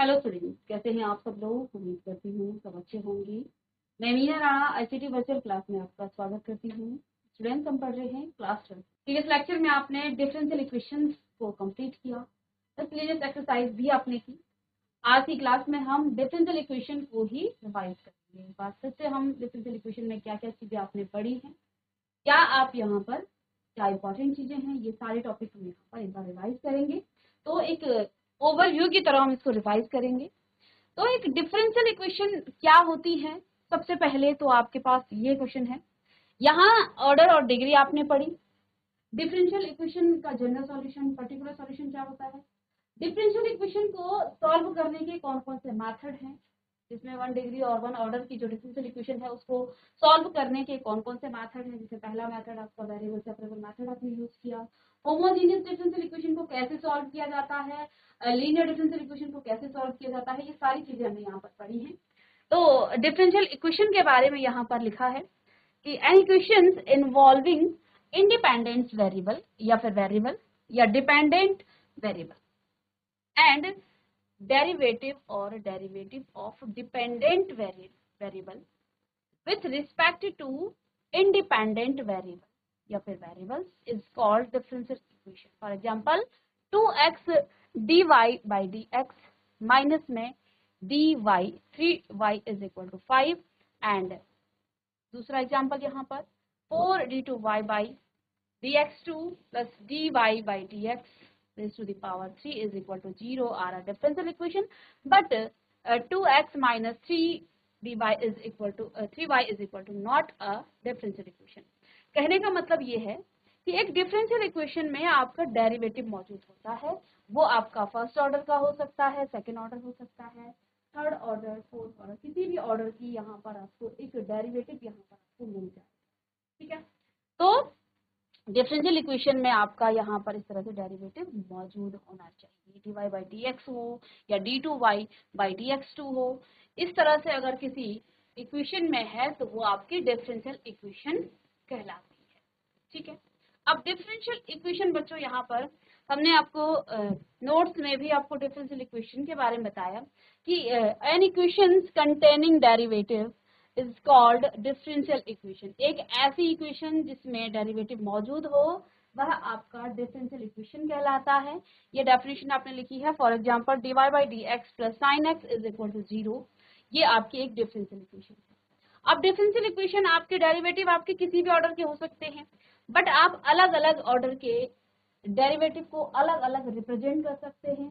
Hello students, कैसे हैं आप सब लोग। उम्मीद करती हूँ सब अच्छे होंगे। मैं Meena Rana ICT virtual class में आपका स्वागत करती हूँ। स्टूडेंट्स, हम पढ़ रहे हैं क्लास 12। प्रीवियस लेक्चर में आपने डिफरेंशियल इक्वेशंस को कंप्लीट किया, प्रीवियस एक्सरसाइज भी आपने की। आज की क्लास में हम डिफरेंशियल इक्वेशन को ही रिवाइज करेंगे। एक बार फिर से हम डिफरेंशियल इक्वेशन में क्या क्या चीजें आपने पढ़ी हैं, क्या आप यहाँ पर क्या इंपॉर्टेंट चीजें हैं, ये सारे टॉपिक हम यहाँ पर एक बार रिवाइज करेंगे। तो एक ओवरव्यू की तरह हम इसको रिवाइज करेंगे। तो एक डिफरेंशियल इक्वेशन क्या होती है, सबसे पहले तो आपके पास ये क्वेश्चन है। यहाँ ऑर्डर और डिग्री आपने पढ़ी। डिफरेंशियल इक्वेशन का जनरल सॉल्यूशन, पर्टिकुलर सॉल्यूशन क्या होता है। डिफरेंशियल इक्वेशन को सॉल्व करने के कौन कौन से मेथड हैं, जिसमें 1 डिग्री और 1 ऑर्डर की जो डिफरेंशियल इक्वेशन है उसको सॉल्व करने के कौन कौन से मेथड हैं। जैसे पहला मेथड आपका वेरिएबल सेपरेबल मेथड आपने यूज किया। होमोजेनियस डिफरेंशियल इक्वेशन को कैसे सॉल्व किया जाता है, लीनियर डिफरेंशियल इक्वेशन को कैसे सॉल्व किया जाता है, ये सारी चीजें हमने यहाँ पर पढ़ी हैं। तो डिफरेंशियल इक्वेशन के बारे में यहाँ पर लिखा है कि an equations involving independent variable या फिर वेरिएबल या dependent variable and derivative or derivative of dependent variable with respect to independent variable या फिर variables is called differential equation. For example, 2x dy by dx minus में dy 3y is equal to 5 and दूसरा example यहाँ पर 4d2y by dx2 plus dy by dx raised to the power 3 is equal to 0 are a differential equation, but 2x minus 3 dy is equal to 3y is equal to not a differential equation. कहने का मतलब ये है कि एक differential equation में आपका derivative मौजूद होता है। वो आपका फर्स्ट ऑर्डर का हो सकता है, सेकंड ऑर्डर हो सकता है, थर्ड ऑर्डर, फोर्थ ऑर्डर, किसी भी ऑर्डर की यहाँ पर आपको एक डेरिवेटिव यहाँ पर आपको मिल जाएगा। ठीक है, तो डिफरेंशियल इक्वेशन में आपका यहाँ पर इस तरह से डेरिवेटिव मौजूद होना चाहिए। dy बाई dx हो या d2y बाई dx2 हो, इस तरह से अगर किसी इक्वेशन में है तो वो आपकी डिफरेंशियल इक्वेशन कहलाती है। ठीक है, अब डिफरेंशियल इक्वेशन बच्चों यहाँ पर हमने आपको नोट्स में भी आपको डिफरेंशियल इक्वेशन के बारे में बताया कि an equations containing derivative is called differential equation. एक ऐसी इक्वेशन जिसमें डेरिवेटिव मौजूद हो वह आपका डिफरेंशियल इक्वेशन कहलाता है। ये डेफिनेशन आपने लिखी है। For example dy by dx plus sin x is equal to 0, ये आपकी एक डिफरेंशियल इक्वेशन है। अब डिफरेंशियल इक्वेशन आपके डेरिवेटिव आपके किसी भी ऑर्डर के हो सकते हैं, बट आप अलग अलग ऑर्डर के डेरिवेटिव को अलग अलग रिप्रेजेंट कर सकते हैं।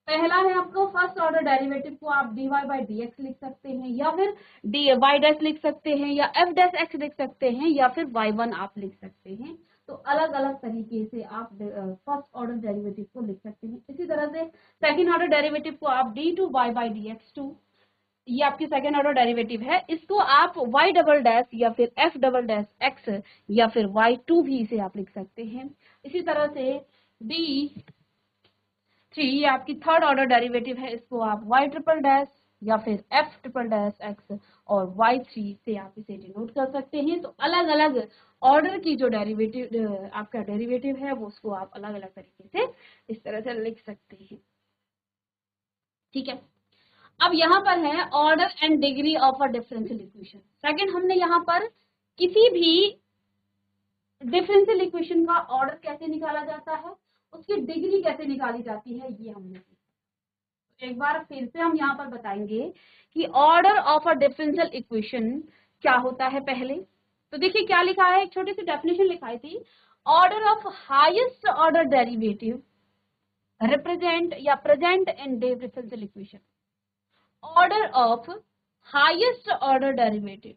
पहला है आपको फर्स्ट ऑर्डर डेरिवेटिव को आप dy बाई dx लिख सकते हैं, या फिर y डैश लिख सकते हैं, या f डैश x लिख सकते हैं, या फिर y1 आप लिख सकते हैं। तो अलग अलग तरीके से आप फर्स्ट ऑर्डर डेरिवेटिव को लिख सकते हैं। इसी तरह से सेकंड ऑर्डर डेरिवेटिव को आप d2y बाई dx2, ये आपकी सेकेंड ऑर्डर डेरिवेटिव है, इसको आप y डबल डैश या फिर f डबल डैश x या फिर y2 भी इसे आप लिख सकते हैं। इसी तरह से d3 ये आपकी थर्ड ऑर्डर डेरिवेटिव है, इसको आप y ट्रिपल डैश या फिर f ट्रिपल डैश x और y3 से आप इसे डिनोट कर सकते हैं। तो अलग अलग ऑर्डर की जो डेरिवेटिव आपका डेरिवेटिव है वो उसको आप अलग अलग तरीके से इस तरह से लिख सकते हैं। ठीक है, अब यहाँ पर है order and degree of a differential equation. Second, हमने यहाँ पर किसी भी डिफरेंशियल इक्वेशन का ऑर्डर कैसे निकाला जाता है, उसकी डिग्री कैसे निकाली जाती है, ये हमने सीखा। एक बार फिर से हम यहाँ पर बताएंगे कि order of a differential equation क्या होता है। पहले तो देखिए क्या लिखा है, एक छोटी सी डेफिनेशन लिखाई थी। Order of highest order derivative represent या present in differential equation. Order of highest order derivative,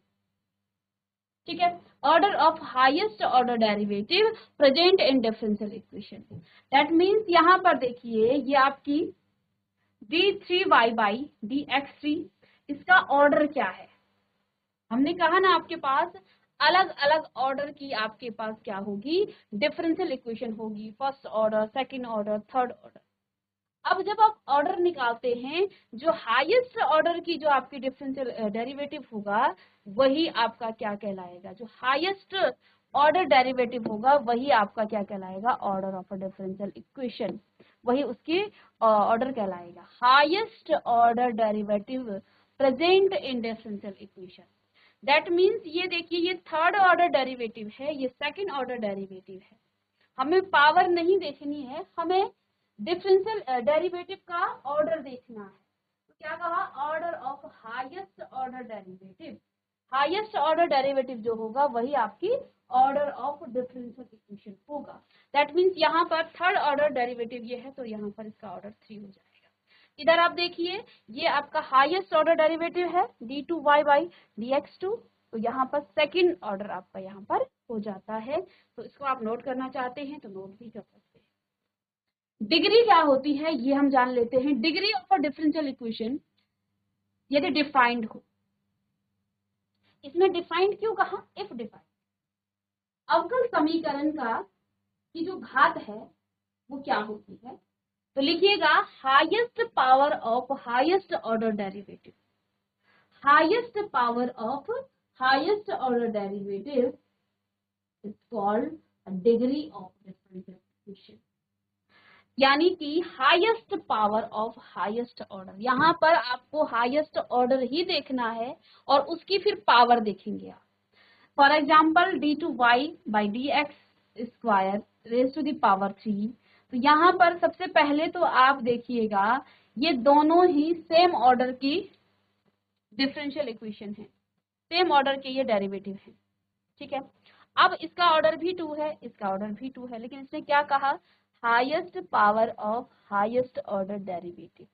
ठीक है, order of highest order derivative present in differential equation. That means यहाँ पर देखिए ये आपकी d3y बाई dx3, इसका ऑर्डर क्या है। हमने कहा ना आपके पास अलग अलग ऑर्डर की आपके पास क्या होगी, डिफरेंशियल इक्वेशन होगी, first order, second order, third order. अब जब आप ऑर्डर निकालते हैं, जो हाईएस्ट ऑर्डर की जो आपकी डिफरेंशियल डेरिवेटिव होगा वही आपका क्या कहलाएगा, जो हाईएस्ट ऑर्डर डेरिवेटिव होगा वही आपका क्या कहलाएगा, order of a differential equation. वही उसकी ऑर्डर कहलाएगा। Highest order derivative present in differential equation, that means ये देखिए ये थर्ड ऑर्डर डेरिवेटिव है, ये सेकंड ऑर्डर डेरिवेटिव है। हमें पावर नहीं देखनी है, हमें डिफरेंशियल डेरिवेटिव का ऑर्डर देखना है। तो क्या कहा, order of highest order derivative, highest order derivative जो होगा वही आपकी ऑर्डर ऑफ डिफरेंशियल इक्वेशन होगा। दैट मीन्स यहाँ पर थर्ड ऑर्डर डेरिवेटिव ये है, तो यहाँ पर इसका ऑर्डर 3 हो जाएगा। इधर आप देखिए ये आपका हाईएस्ट ऑर्डर डेरिवेटिव है d2y बाई dx2, तो यहाँ पर सेकंड ऑर्डर आपका यहाँ पर हो जाता है। तो इसको आप नोट करना चाहते हैं तो नोट भी कर सकते हैं। डिग्री क्या होती है ये हम जान लेते हैं। Degree of a differential equation यदि डिफाइंड हो, इसमें डिफाइंड क्यों कहा, इफ डिफाइंड, अवकल समीकरण का की जो घात है वो क्या होती है, तो लिखिएगा highest power of highest order derivative, highest power of highest order derivative is called degree of differential equation, यानी कि highest power of highest order. यहाँ पर आपको हाईएस्ट ऑर्डर ही देखना है और उसकी फिर पावर देखेंगे आप। For example d2y by dx square raise to the power 3, तो यहाँ पर सबसे पहले तो आप देखिएगा ये दोनों ही सेम ऑर्डर की डिफरेंशियल इक्वेशन है, सेम ऑर्डर के ये डेरिवेटिव है, ठीक है। अब इसका ऑर्डर भी 2 है, इसका ऑर्डर भी 2 है, लेकिन इसने क्या कहा, highest power of highest order derivative.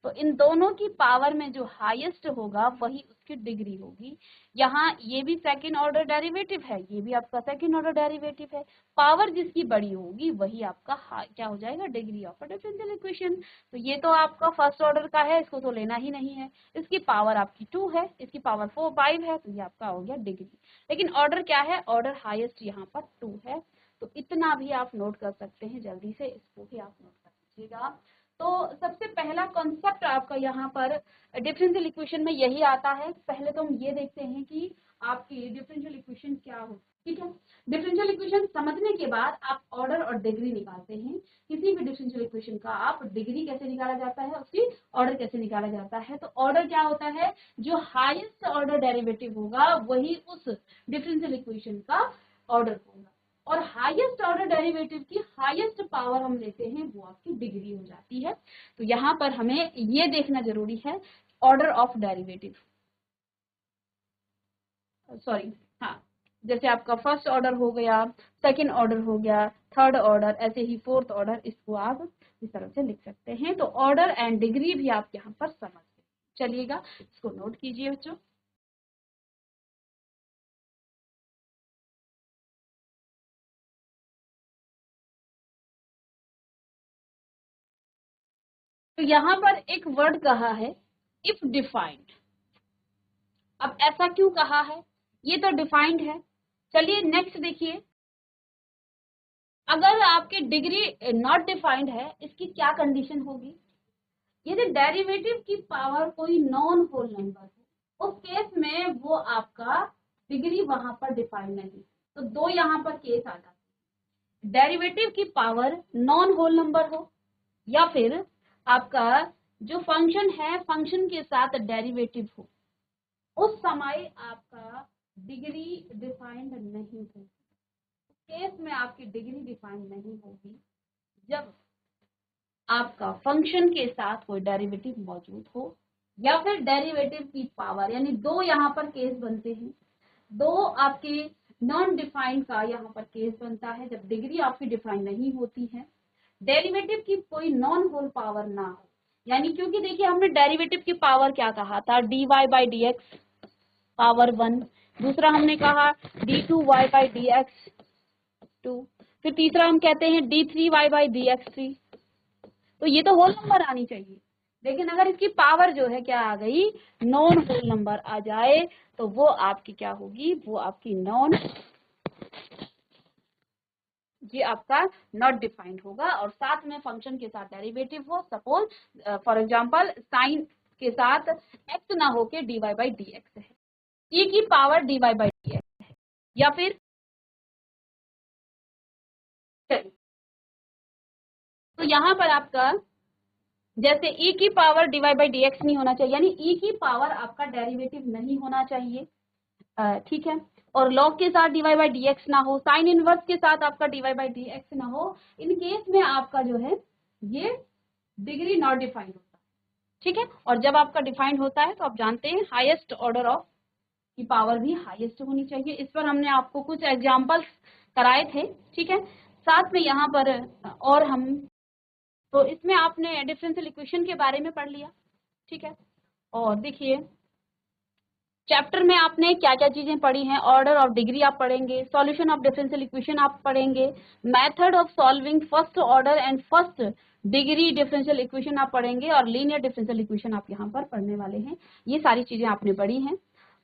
तो इन दोनों की पावर में जो हाईएस्ट होगा वही उसकी डिग्री होगी। यहाँ ये भी सेकंड ऑर्डर डेरिवेटिव है, ये भी आपका सेकंड ऑर्डर डेरिवेटिव है। पावर जिसकी बड़ी होगी वही आपका क्या हो जाएगा, degree of a differential equation. तो ये तो आपका फर्स्ट ऑर्डर का है, इसको तो लेना ही नहीं है। इसकी पावर आपकी 2 है, इसकी पावर 5 है, तो ये आपका हो गया डिग्री। लेकिन ऑर्डर क्या है, ऑर्डर हाईएस्ट यहाँ पर 2 है। तो इतना भी आप नोट कर सकते हैं, जल्दी से इसको भी आप नोट कर लीजिएगा। तो सबसे पहला कॉन्सेप्ट आपका यहाँ पर डिफरेंशियल इक्वेशन में यही आता है। पहले तो हम ये देखते हैं कि आपकी डिफरेंशियल इक्वेशन क्या हो, ठीक है। डिफरेंशियल इक्वेशन समझने के बाद आप ऑर्डर और डिग्री निकालते हैं। किसी भी डिफरेंशियल इक्वेशन का आप डिग्री कैसे निकाला जाता है, उसकी ऑर्डर कैसे निकाला जाता है। तो ऑर्डर क्या होता है, जो हाईएस्ट ऑर्डर डेरिवेटिव होगा वही उस डिफरेंशियल इक्वेशन का ऑर्डर होगा, और हाईएस्ट ऑर्डर डेरिवेटिव की हाईएस्ट पावर हम लेते हैं वो आपकी डिग्री हो जाती है। तो यहाँ पर हमें ये देखना जरूरी है ऑर्डर ऑफ डेरिवेटिव, सॉरी, हाँ, जैसे आपका फर्स्ट ऑर्डर हो गया, सेकंड ऑर्डर हो गया, थर्ड ऑर्डर, ऐसे ही फोर्थ ऑर्डर, इसको आप इस तरह से लिख सकते हैं। तो ऑर्डर एंड डिग्री भी आप यहाँ पर समझ चलिएगा, इसको नोट कीजिए बच्चों। तो यहाँ पर एक वर्ड कहा है इफ डिफाइंड। अब ऐसा क्यों कहा है, ये तो डिफाइंड है। चलिए नेक्स्ट देखिए, अगर आपकी डिग्री नॉट डिफाइंड है, इसकी क्या कंडीशन होगी। यदि डेरिवेटिव की पावर कोई नॉन होल नंबर हो, उस केस में वो आपका डिग्री वहां पर डिफाइंड नहीं। तो दो यहाँ पर केस आ जाते हैं, डेरिवेटिव की पावर नॉन होल नंबर हो, या फिर आपका जो फंक्शन है फंक्शन के साथ डेरिवेटिव हो, उस समय आपका डिग्री डिफाइंड नहीं होगी। केस में आपकी डिग्री डिफाइंड नहीं होगी जब आपका फंक्शन के साथ कोई डेरिवेटिव मौजूद हो, या फिर डेरिवेटिव की पावर, यानी दो यहाँ पर केस बनते हैं। दो आपके नॉन डिफाइंड का यहाँ पर केस बनता है जब डिग्री आपकी डिफाइंड नहीं होती है, डेरिवेटिव की कोई नॉन होल पावर ना हो। यानी क्योंकि देखिए हमने डेरिवेटिव की पावर क्या कहा था, dy by D x power 1, दूसरा हमने कहा d2y बाई डी एक्स 2, फिर तीसरा हम कहते हैं d3y बाई डी एक्स 3। तो ये तो होल नंबर आनी चाहिए, लेकिन अगर इसकी पावर जो है क्या आ गई, नॉन होल नंबर आ जाए, तो वो आपकी क्या होगी, वो आपकी नॉन, ये आपका नॉट डिफाइंड होगा। और साथ में फंक्शन के साथ डेरिवेटिव हो, सपोज फॉर एग्जांपल साइन के साथ एक्स ना होके dy बाई डी एक्स है, e की power dy by D X है, या फिर तो यहाँ पर आपका जैसे e की power dy by D x नहीं होना चाहिए, यानी e की पावर आपका डेरिवेटिव नहीं होना चाहिए, ठीक है। और लॉग के साथ dy बाई डी एक्स ना हो, साइन इनवर्स के साथ आपका dy बाई डी एक्स ना हो, इन केस में आपका जो है ये डिग्री नॉट डिफाइंड होता है, ठीक है। और जब आपका डिफाइंड होता है तो आप जानते हैं हाईएस्ट ऑर्डर ऑफ की पावर भी हाईएस्ट होनी चाहिए। इस पर हमने आपको कुछ एग्जांपल्स कराए थे, ठीक है। साथ में यहाँ पर और हम, तो इसमें आपने डिफरेंशियल इक्वेशन के बारे में पढ़ लिया, ठीक है। और देखिए चैप्टर में आपने क्या क्या चीजें पढ़ी हैं, ऑर्डर ऑफ डिग्री आप पढ़ेंगे, सॉल्यूशन ऑफ डिफरेंशियल इक्वेशन आप पढ़ेंगे, method of solving first order and first degree differential equation आप पढ़ेंगे, और लीनियर डिफरेंशियल इक्वेशन आप यहाँ पर पढ़ने वाले हैं। ये सारी चीजें आपने पढ़ी हैं।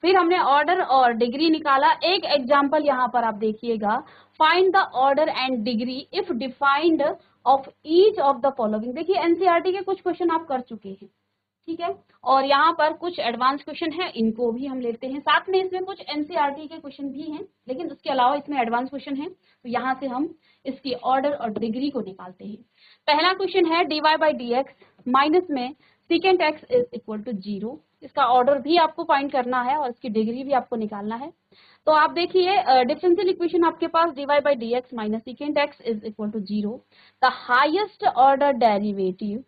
फिर हमने ऑर्डर और डिग्री निकाला। एक एग्जाम्पल यहाँ पर आप देखिएगा, find the order and degree if defined of each of the following. देखिए एनसीईआरटी के कुछ क्वेश्चन आप कर चुके हैं, ठीक है। और यहाँ पर कुछ एडवांस क्वेश्चन है, इनको भी हम लेते हैं। साथ में इसमें कुछ एनसीईआरटी के क्वेश्चन भी हैं, लेकिन उसके अलावा इसमें एडवांस क्वेश्चन है, तो यहाँ से हम इसकी ऑर्डर और डिग्री को निकालते हैं। पहला क्वेश्चन है dy by D x minus में second x is equal to 0। इसका ऑर्डर भी आपको फाइंड करना है और इसकी डिग्री भी आपको निकालना है। तो आप देखिए डिफरेंशियल इक्वेशन आपके पास dy by D x minus second x is equal to 0, the highest order derivative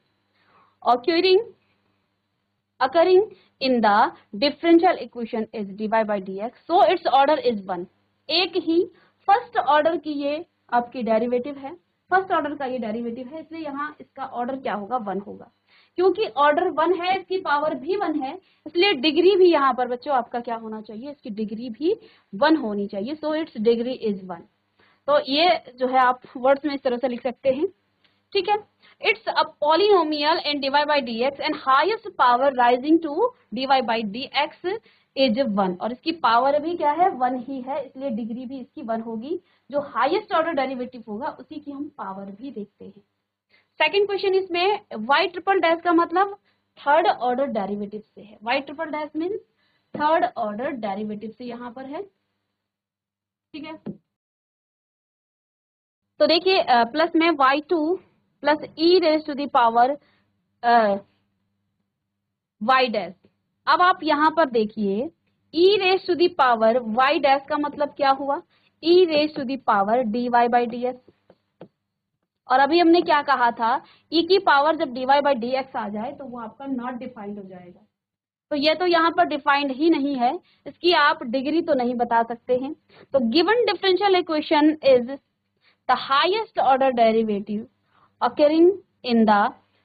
occurring in the differential equation is dy by dx, so its order is 1। एक ही फर्स्ट ऑर्डर की ये आपकी derivative है, first order का ये derivative है, इसलिए यहाँ इसका ऑर्डर क्या होगा, 1 होगा। क्योंकि ऑर्डर 1 है, इसकी पावर भी 1 है, इसलिए डिग्री भी यहाँ पर बच्चों आपका क्या होना चाहिए, इसकी डिग्री भी 1 होनी चाहिए। So it's degree is 1। तो ये जो है आप वर्ड्स में इस तरह से लिख सकते हैं, ठीक है। It's a polynomial in dy by dx and highest power rising to dy by dx is 1। और इसकी पावर भी क्या है, 1 ही है, इसलिए डिग्री भी इसकी 1 होगी। जो हाईएस्ट ऑर्डर डेरिवेटिव होगा उसी की हम पावर भी देखते हैं। सेकंड क्वेश्चन इसमें y ट्रिपल डैश का मतलब थर्ड ऑर्डर डेरिवेटिव से है। y triple dash means third order derivative से यहाँ पर है, ठीक है। तो देखिए प्लस में y2 plus e raise to the power y dash. अब आप यहाँ पर देखिए e raise to the power y dash का मतलब क्या हुआ, e raise to the power d Y by D x. और अभी हमने क्या कहा था, ई की पावर जब d Y by D x आ जाए तो वो आपका नॉट डिफाइंड हो जाएगा। तो ये तो यहाँ पर डिफाइंड ही नहीं है, इसकी आप डिग्री तो नहीं बता सकते हैं। तो given differential equation is the highest order derivative occurring in the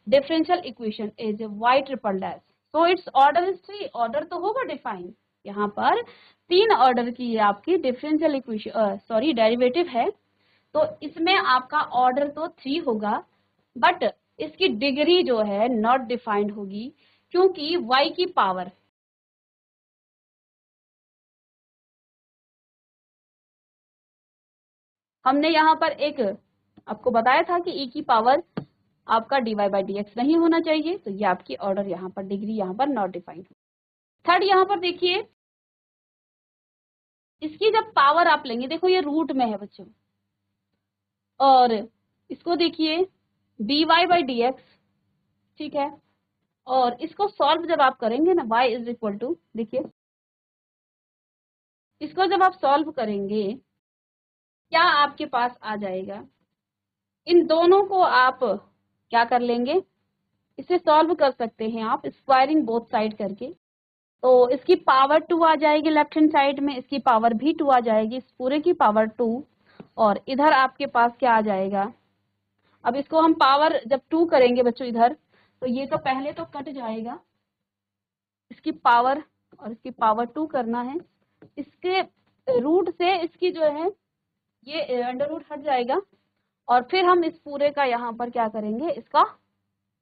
differential equation is y triple dash, so its order is 3। Order तो होगा डिफाइन, यहाँ पर 3 ऑर्डर की ये आपकी डिफरेंशियल इक्वेशन सॉरी डेरिवेटिव है, तो इसमें आपका ऑर्डर तो 3 होगा, बट इसकी डिग्री जो है नॉट डिफाइंड होगी, क्योंकि y की पावर हमने यहाँ पर एक आपको बताया था कि e की पावर आपका dy बाई डी एक्स नहीं होना चाहिए, तो ये आपकी ऑर्डर यहाँ पर डिग्री यहाँ पर नॉट डिफाइंड। थर्ड यहाँ पर देखिए इसकी जब पावर आप लेंगे, देखो ये रूट में है बच्चों, और इसको देखिए dy बाई डी एक्स, ठीक है। और इसको सॉल्व जब आप करेंगे ना, y इज इक्वल टू, देखिए इसको जब आप सॉल्व करेंगे क्या आपके पास आ जाएगा, इन दोनों को आप क्या कर लेंगे, इसे सॉल्व कर सकते हैं आप स्क्वायरिंग बोथ साइड करके। तो इसकी पावर 2 आ जाएगी लेफ्ट हैंड साइड में, इसकी पावर भी 2 आ जाएगी, इस पूरे की पावर 2, और इधर आपके पास क्या आ जाएगा। अब इसको हम पावर जब 2 करेंगे बच्चों इधर, तो ये तो पहले तो कट जाएगा, इसकी पावर और इसकी पावर 2 करना है, इसके रूट से इसकी जो है ये अंडर रूट हट जाएगा, और फिर हम इस पूरे का यहाँ पर क्या करेंगे, इसका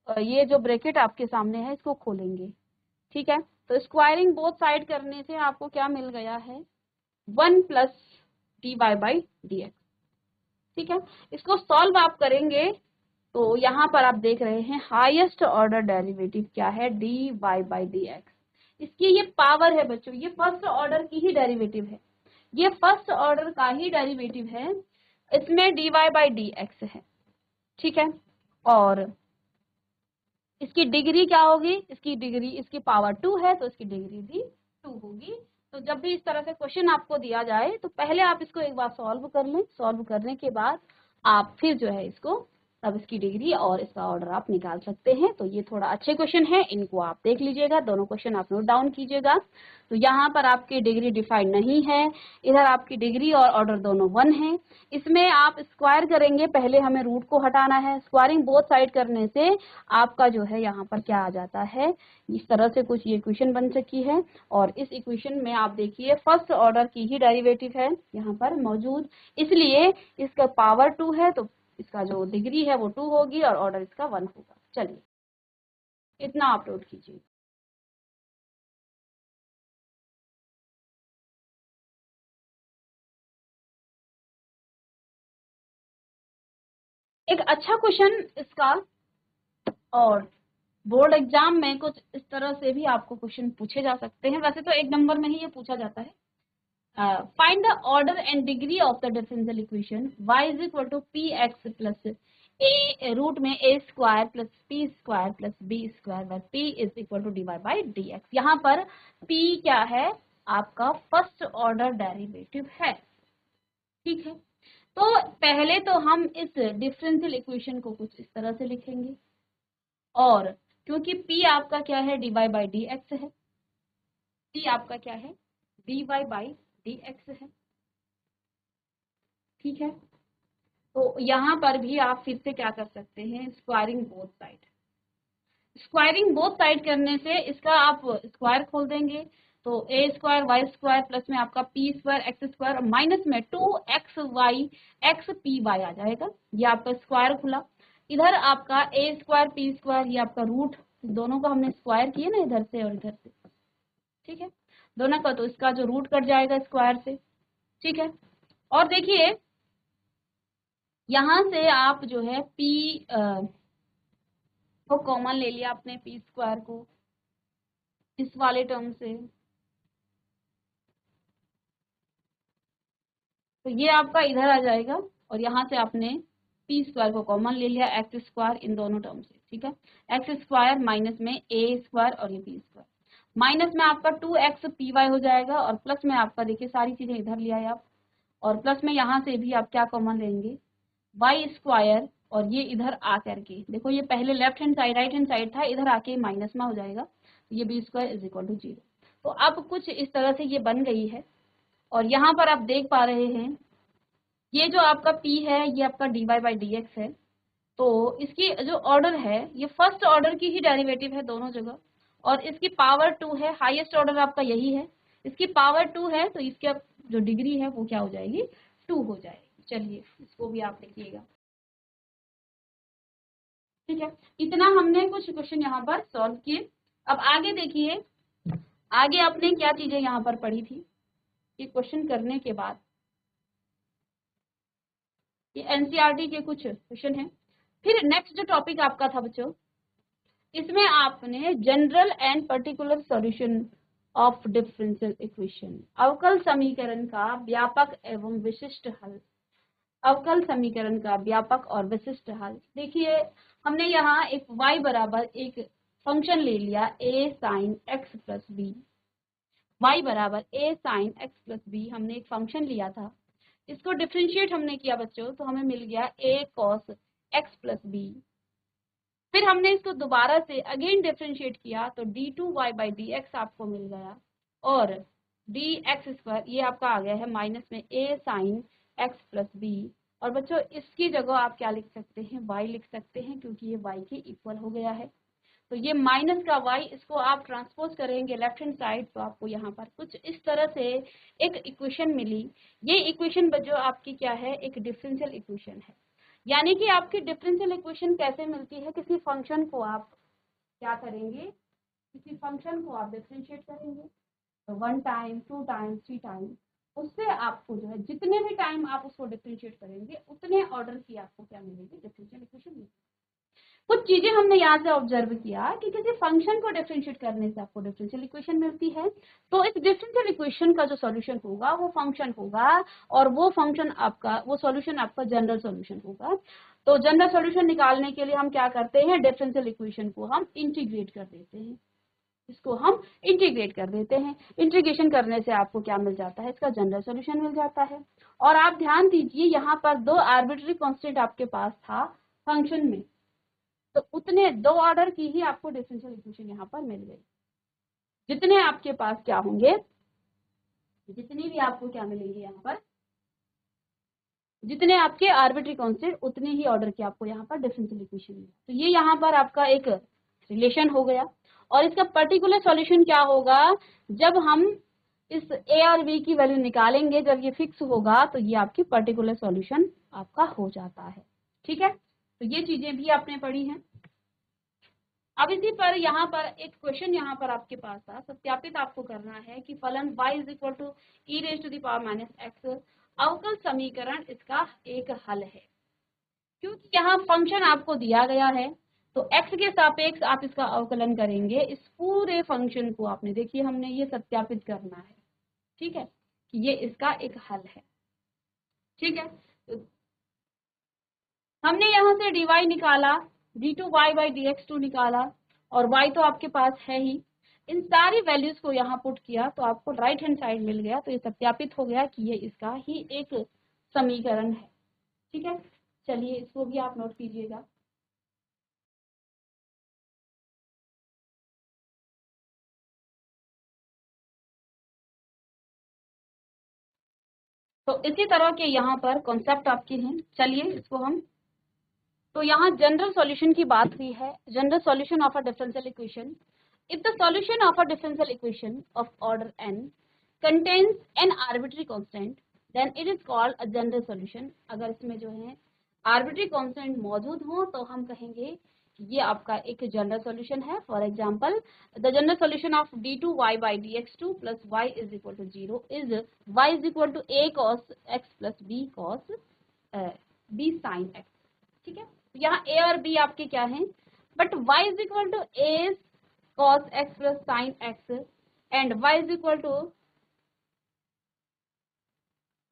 ये जो ब्रैकेट आपके सामने है इसको खोलेंगे, ठीक है। तो स्क्वायरिंग बोथ साइड करने से आपको क्या मिल गया है, 1 plus D Y by D X, ठीक है। इसको सॉल्व आप करेंगे तो यहाँ पर आप देख रहे हैं हाईएस्ट ऑर्डर डेरिवेटिव क्या है, D Y by D X. इसकी ये पावर है बच्चों, ये फर्स्ट ऑर्डर की ही डेरिवेटिव है, ये फर्स्ट ऑर्डर का ही डेरिवेटिव है, इसमें D Y by D X है, ठीक है। और इसकी डिग्री क्या होगी, इसकी डिग्री, इसकी पावर 2 है तो इसकी डिग्री भी 2 होगी। तो जब भी इस तरह से क्वेश्चन आपको दिया जाए तो पहले आप इसको एक बार सॉल्व कर लें, सॉल्व करने के बाद आप फिर जो है इसको तब इसकी डिग्री और इसका ऑर्डर आप निकाल सकते हैं। तो ये थोड़ा अच्छे क्वेश्चन है, इनको आप देख लीजिएगा, दोनों क्वेश्चन आप नोट डाउन कीजिएगा। तो यहाँ पर आपकी डिग्री डिफाइंड नहीं है, इधर आपकी डिग्री और ऑर्डर दोनों 1 है। इसमें आप स्क्वायर करेंगे, पहले हमें रूट को हटाना है, स्क्वायरिंग बोथ साइड करने से आपका जो है यहाँ पर क्या आ जाता है, इस तरह से कुछ ये इक्वेशन बन चुकी है। और इस इक्वेशन में आप देखिए फर्स्ट ऑर्डर की ही डेरिवेटिव है यहाँ पर मौजूद, इसलिए इसका पावर 2 है तो इसका जो डिग्री है वो 2 होगी और ऑर्डर इसका 1 होगा। चलिए इतना आप नोट कीजिए। एक अच्छा क्वेश्चन इसका, और बोर्ड एग्जाम में कुछ इस तरह से भी आपको क्वेश्चन पूछे जा सकते हैं, वैसे तो एक नंबर में ही ये पूछा जाता है। Find the order and degree of the differential equation y is equal to p x plus a root में a square plus p square plus b square by p is equal to d Y by D x. यहाँ पर p क्या है, आपका first order derivative है, ठीक है। तो पहले तो हम इस डिफरेंशियल इक्वेशन को कुछ इस तरह से लिखेंगे, और क्योंकि p आपका क्या है, D Y by D X है, p आपका क्या है, D Y by D X है, ठीक है। तो यहाँ पर भी आप फिर से क्या कर सकते हैं, squaring both side. Squaring both side करने से इसका आप स्क्वायर खोल देंगे तो ए स्क्वायर वाई स्क्वायर प्लस में आपका P square x square minus में 2x y x p y आ जाएगा, ये आपका स्क्वायर खुला। इधर आपका ए स्क्वायर पी स्क्वायर, ये आपका रूट, दोनों को हमने स्क्वायर किए ना इधर से और इधर से, ठीक है, दोनों का, तो इसका जो रूट कट जाएगा स्क्वायर से, ठीक है। और देखिए यहाँ से आप जो है p को कॉमन ले लिया आपने, पी स्क्वायर को इस वाले टर्म से, तो ये आपका इधर आ जाएगा, और यहाँ से आपने पी स्क्वायर को कॉमन ले लिया, एक्स स्क्वायर इन दोनों टर्म से, ठीक है। एक्स स्क्वायर माइनस में ए स्क्वायर और ये पी स्क्वायर, माइनस में आपका 2x पी वाई हो जाएगा, और प्लस में आपका देखिए सारी चीजें इधर लिया है आप, और प्लस में यहाँ से भी आप क्या कॉमन लेंगे, वाई स्क्वायर, और ये इधर आ करके देखो, ये पहले left hand side right hand side था, इधर आके माइनस में हो जाएगा, ये B square is equal to 0। तो अब कुछ इस तरह से ये बन गई है, और यहाँ पर आप देख पा रहे हैं ये जो आपका p है ये आपका dy बाई डी एक्स है, तो इसकी जो ऑर्डर है ये फर्स्ट ऑर्डर की ही डेरिवेटिव है दोनों जगह, और इसकी पावर 2 है, हाईएस्ट ऑर्डर आपका यही है, इसकी पावर 2 है तो इसका जो डिग्री है वो क्या हो जाएगी, 2 हो जाएगी। चलिए इसको भी आप लिखिएगा, ठीक है। इतना हमने कुछ क्वेश्चन यहाँ पर सॉल्व किए। अब आगे देखिए, आगे आपने क्या चीजें यहाँ पर पढ़ी थी, ये क्वेश्चन करने के बाद ये एनसीईआरटी के कुछ क्वेश्चन हैं। फिर नेक्स्ट जो टॉपिक आपका था बच्चों, इसमें आपने general and particular solution of differential equation, अवकल समीकरण का व्यापक एवं विशिष्ट हल, अवकल समीकरण का व्यापक और विशिष्ट हल। देखिए हमने यहाँ एक y बराबर एक फंक्शन ले लिया a sin x plus B, y बराबर a sin x plus B हमने एक फंक्शन लिया था, इसको डिफ्रेंशिएट हमने किया बच्चों तो हमें मिल गया a cos x plus B. फिर हमने इसको दोबारा से अगेन डिफ्रेंशिएट किया तो d2y बाई डी एक्स आपको मिल गया, और dx स्क्वायर ये आपका आ गया है माइनस में a sine x plus B. और बच्चों इसकी जगह आप क्या लिख सकते हैं, y लिख सकते हैं, क्योंकि ये y के इक्वल हो गया है। तो ये माइनस का y, इसको आप ट्रांसपोज करेंगे लेफ्ट हैंड साइड तो आपको यहाँ पर कुछ इस तरह से एक इक्वेशन मिली। ये इक्वेशन जो आपकी क्या है, एक डिफरेंशियल इक्वेशन है, यानी कि आपकी डिफरेंशियल इक्वेशन कैसे मिलती है, किसी फंक्शन को आप क्या करेंगे, किसी फंक्शन को आप डिफरेंशिएट करेंगे, तो 1 टाइम 2 टाइम 3 टाइम, उससे आपको जो है जितने भी टाइम आप उसको डिफरेंशिएट करेंगे उतने ऑर्डर की आपको क्या मिलेगी, डिफरेंशियल इक्वेशन मिलेगी। कुछ चीजें हमने यहाँ से ऑब्जर्व किया कि किसी फंक्शन को डिफरेंशिएट करने से आपको डिफरेंशियल इक्वेशन मिलती है, तो इस डिफरेंशियल इक्वेशन का जो सॉल्यूशन होगा वो फंक्शन होगा, और वो फंक्शन आपका, वो सॉल्यूशन आपका जनरल सॉल्यूशन होगा। तो जनरल सॉल्यूशन निकालने के लिए हम क्या करते हैं, डिफरेंशियल इक्वेशन को हम इंटीग्रेट कर देते हैं, इसको हम इंटीग्रेट कर देते हैं। इंटीग्रेशन करने से आपको क्या मिल जाता है, इसका जनरल सॉल्यूशन मिल जाता है। और आप ध्यान दीजिए यहाँ पर दो आर्बिट्री कांस्टेंट आपके पास था फंक्शन में, तो उतने दो ऑर्डर की ही आपको डिफरेंशियल इक्वेशन यहाँ पर मिल गई। जितने आपके पास क्या होंगे, जितनी भी आपको क्या मिलेंगे यहाँ पर, जितने आपके आर्बिट्री कांस्टेंट उतने ही ऑर्डर के आपको यहाँ पर डिफरेंशियल इक्वेशन मिले। तो ये यहाँ पर आपका एक रिलेशन हो गया। और इसका पर्टिकुलर सॉल्यूशन क्या होगा, जब हम इस ए और बी की वैल्यू निकालेंगे, जब ये फिक्स होगा तो ये आपकी पर्टिकुलर सॉल्यूशन आपका हो जाता है। ठीक है, तो ये चीजें भी आपने पढ़ी हैं। अब इसी पर यहाँ पर एक क्वेश्चन यहाँ पर आपके पास था, सत्यापित आपको करना है कि फलन y = e⁻⁻x अवकल समीकरण इसका एक हल है। क्योंकि यहाँ फंक्शन आपको दिया गया है तो x के सापेक्ष आप इसका अवकलन करेंगे। इस पूरे फंक्शन को आपने देखिए हमने ये सत्यापित करना है, ठीक है, कि ये इसका एक हल है। ठीक है, हमने यहाँ से dy निकाला, d2y/dx2 निकाला और y तो आपके पास है ही। इन सारी वैल्यूज को यहाँ पुट किया तो आपको राइट हैंड साइड मिल गया। तो ये सत्यापित हो गया कि ये इसका ही एक समीकरण है। ठीक है, चलिए इसको भी आप नोट कीजिएगा। तो इसी तरह के यहाँ पर कॉन्सेप्ट आपके हैं। चलिए इसको हम, तो यहाँ जनरल सॉल्यूशन की बात हुई है। General solution of a differential equation, if the solution of a differential equation of order n contains an arbitrary constant then it is called a general solution। अगर इसमें जो है आर्बिट्री कांस्टेंट मौजूद हो तो हम कहेंगे कि ये आपका एक जनरल सॉल्यूशन है। For example, the general solution of d2y/dx2 plus y is equal to 0 is y is equal to a cos x plus b cos b sin x। ठीक है, यहाँ a और b आपके क्या हैं, but y is equal to a cos x plus sin x and y is equal to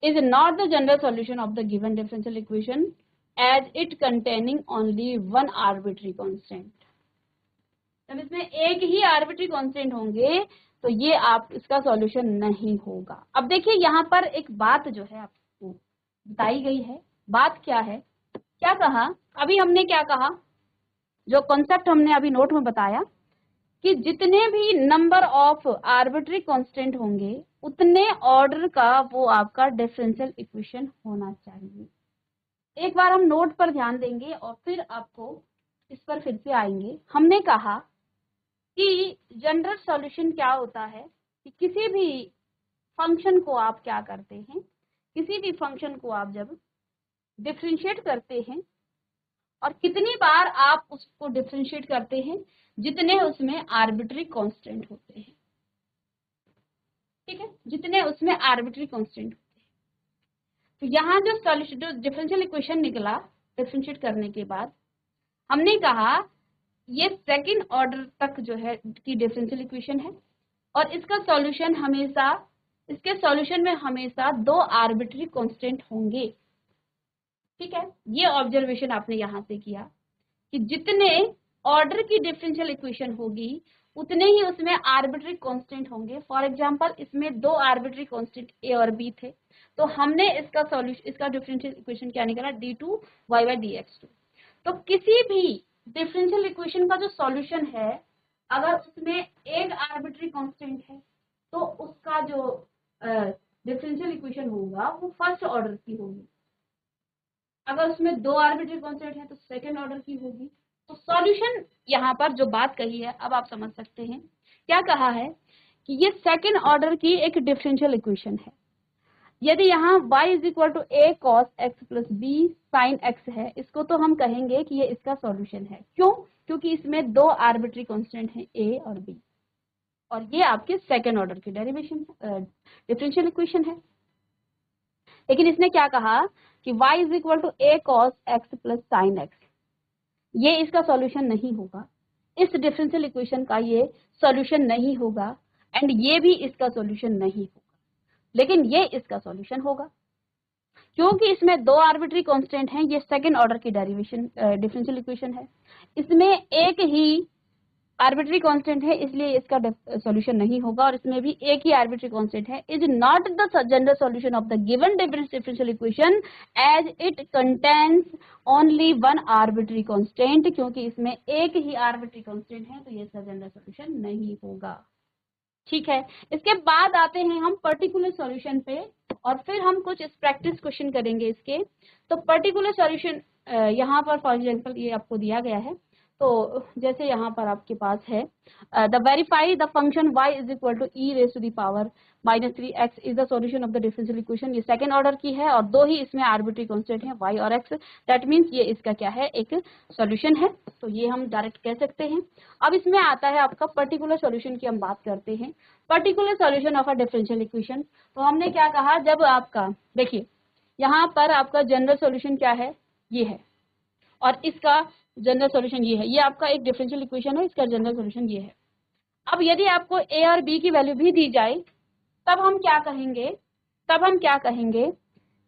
is not the general solution of the given differential equation as it containing only one arbitrary constant। जब इसमें एक ही arbitrary constant होंगे तो ये आप इसका solution नहीं होगा। अब देखिए यहाँ पर एक बात जो है आपको बताई गई है। बात क्या है, क्या कहा अभी हमने, क्या कहा, जो कॉन्सेप्ट हमने अभी नोट में बताया कि जितने भी नंबर ऑफ आर्बिट्री कांस्टेंट होंगे उतने ऑर्डर का वो आपका डिफरेंशियल इक्वेशन होना चाहिए। एक बार हम नोट पर ध्यान देंगे और फिर आपको इस पर फिर से आएंगे। हमने कहा कि जनरल सॉल्यूशन क्या होता है कि किसी भी फंक्शन को आप क्या करते हैं, किसी भी फंक्शन को आप जब डिफरेंशिएट करते हैं, और कितनी बार आप उसको डिफरेंशिएट करते हैं, जितने उसमें आर्बिट्री कांस्टेंट होते हैं। ठीक है, जितने उसमें आर्बिट्री कांस्टेंट होते हैं। तो यहाँ जो सॉल्यूशन, जो डिफरेंशियल इक्वेशन निकला डिफरेंशिएट करने के बाद, हमने कहा ये सेकंड ऑर्डर तक जो है की डिफरेंशियल इक्वेशन है और इसका सॉल्यूशन हमेशा, इसके सॉल्यूशन में हमेशा दो आर्बिट्री कांस्टेंट होंगे। ठीक है, ये ऑब्जर्वेशन आपने यहाँ से किया कि जितने ऑर्डर की डिफरेंशियल इक्वेशन होगी उतने ही उसमें आर्बिट्री कांस्टेंट होंगे। फॉर एग्जांपल, इसमें दो आर्बिट्री कांस्टेंट a और b थे, तो हमने इसका सॉल्यूशन, इसका डिफरेंशियल इक्वेशन क्या निकला, d2y/dx2। तो किसी भी डिफरेंशियल इक्वेशन का जो सॉल्यूशन है, अगर उसमें एक आर्बिट्री कांस्टेंट है तो उसका जो डिफरेंशियल इक्वेशन होगा वो फर्स्ट ऑर्डर की होगी। अगर उसमें दो आर्बिट्री कांस्टेंट है तो सेकंड ऑर्डर की होगी। तो सॉल्यूशन यहाँ पर जो बात कही है अब आप समझ सकते हैं। क्या कहा है कि ये सेकंड ऑर्डर की एक डिफरेंशियल इक्वेशन है। यदि यहाँ y is equal to a cos x plus b sin x है, इसको तो हम कहेंगे कि ये इसका सॉल्यूशन है। क्यों? क्योंकि इसमें दो आर्बिट्री कांस्टेंट हैं a और b, और ये आपके सेकंड ऑर्डर की डेरिवेशन डिफरेंशियल इक्वेशन है। लेकिन इसने क्या कहा कि y is equal to a cos x plus sin x, ये इसका सॉल्यूशन नहीं होगा, इस डिफरेंशियल इक्वेशन का ये सॉल्यूशन नहीं होगा, एंड ये भी इसका सॉल्यूशन नहीं होगा, लेकिन ये इसका सॉल्यूशन होगा। क्योंकि इसमें दो आर्बिट्री कांस्टेंट हैं, ये सेकंड ऑर्डर की डेरिवेशन डिफरेंशियल इक्वेशन है, इसमें एक ही आर्बिट्री कांस्टेंट है, इसलिए इसका सॉल्यूशन नहीं होगा, और इसमें भी एक ही आर्बिट्री कांस्टेंट है, is not the general solution of the given differential equation as it contains only one arbitrary constant, क्योंकि इसमें एक ही आर्बिट्री कांस्टेंट है, तो ये इसका जनरल सॉल्यूशन नहीं होगा। ठीक है, इसके बाद आते हैं हम पर्टिकुलर सॉल्यूशन पे, और फिर हम कुछ इस प्रैक्टिस क्वेश्चन करेंगे इसके। तो पर्टिकुलर सॉल्यूशन यहाँ पर फॉर एग्जांपल ये आपको दिया गया है, तो जैसे यहाँ पर आपके पास है the verify the function y is equal to E raise to the power -3x is the solution of the differential equation, ये सेकंड ऑर्डर की है और दो ही इसमें आर्बिट्री कांस्टेंट है y और x, दैट मींस ये इसका क्या है, एक सॉल्यूशन है, तो ये हम डायरेक्ट कह सकते हैं। अब इसमें आता है आपका पर्टिकुलर सॉल्यूशन की हम बात करते हैं, particular solution of a differential equation. तो हमने क्या कहा, जब आपका देखिए यहाँ पर आपका जनरल सॉल्यूशन क्या है, ये है, और इसका जनरल सॉल्यूशन ये है, ये आपका एक डिफरेंशियल इक्वेशन है, इसका जनरल सॉल्यूशन ये है। अब यदि आपको a और b की वैल्यू भी दी जाए, तब हम क्या कहेंगे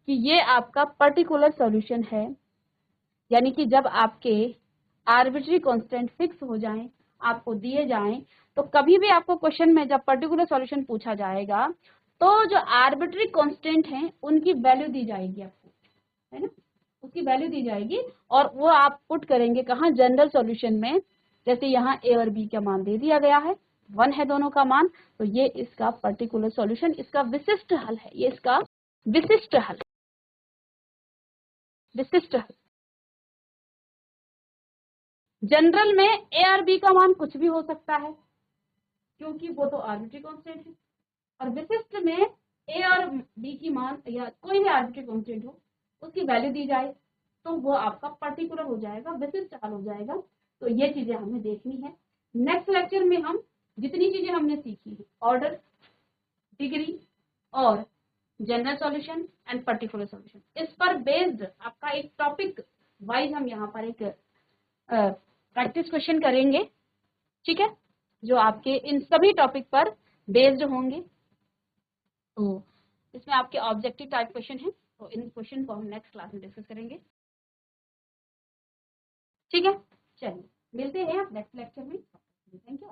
कि ये आपका पर्टिकुलर सॉल्यूशन है, यानी कि जब आपके आर्बिट्री कांस्टेंट फिक्स हो जाएं, आपको दिए जाएं, तो कभी भी आपको क्वेश्चन में जब पर्टिकुलर सॉल्यूशन पूछा जाएगा, तो जो आर्बिट्री कांस्टेंट हैं उनकी वैल्यू दी जाएगी आपको, है ना, उसकी वैल्यू दी जाएगी, और वो आप पुट करेंगे कहाँ, जनरल सॉल्यूशन में। जैसे यहाँ a और b का मान दे दिया गया है, 1 है दोनों का मान, तो ये इसका पर्टिकुलर सॉल्यूशन, इसका विशिष्ट हल है, ये इसका विशिष्ट हल। जनरल में a और b का मान कुछ भी हो सकता है, क्योंकि वो तो आर्बिट्री कांस्टेंट है, और विशिष्ट में a और b की मान या कोई भी आर्बिट्री कांस्टेंट हो, उसकी वैल्यू दी जाए, तो वो आपका पर्टिकुलर हो जाएगा, विशिष्ट हल हो जाएगा। तो ये चीजें हमें देखनी है। नेक्स्ट लेक्चर में हम जितनी चीजें हमने सीखी है, ऑर्डर, डिग्री और general solution and particular solution, इस पर बेस्ड आपका एक टॉपिक वाइज हम यहाँ पर एक प्रैक्टिस क्वेश्चन करेंगे, ठीक है, जो आपके इन सभी टॉपिक पर बेस्ड होंगे। तो इसमें आपके ऑब्जेक्टिव टाइप क्वेश्चन है, तो इन क्वेश्चन को हम नेक्स्ट क्लास में डिस्कस करेंगे, ठीक है। चलिए मिलते हैं आप नेक्स्ट लेक्चर में, थैंक यू।